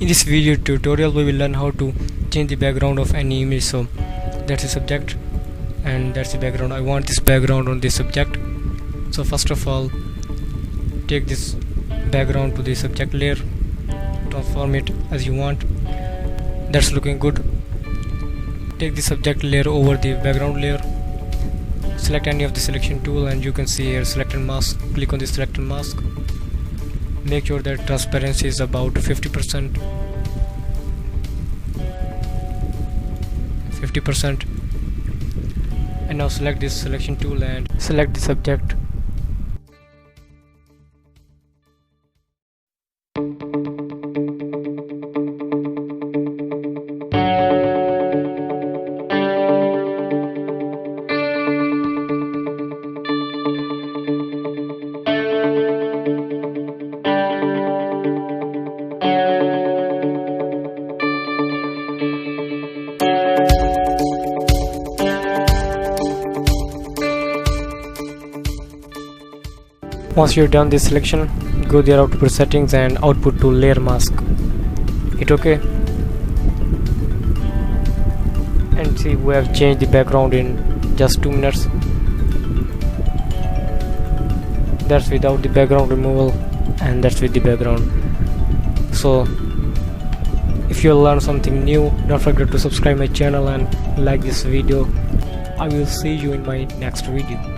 In this video tutorial we will learn how to change the background of any image. So that's the subject and that's the background. I want this background on this subject. So first of all, take this background to the subject layer, transform it as you want. That's looking good. Take the subject layer over the background layer, select any of the selection tool, and you can see here select and mask. Click on the select and mask. Make sure that transparency is about 50%. And now select this selection tool and select the subject. Once you're done this selection, go there output settings and output to layer mask. Hit OK, and see we have changed the background in just 2 minutes. That's without the background removal and that's with the background. So if you learn something new, don't forget to subscribe my channel and like this video. I will see you in my next video.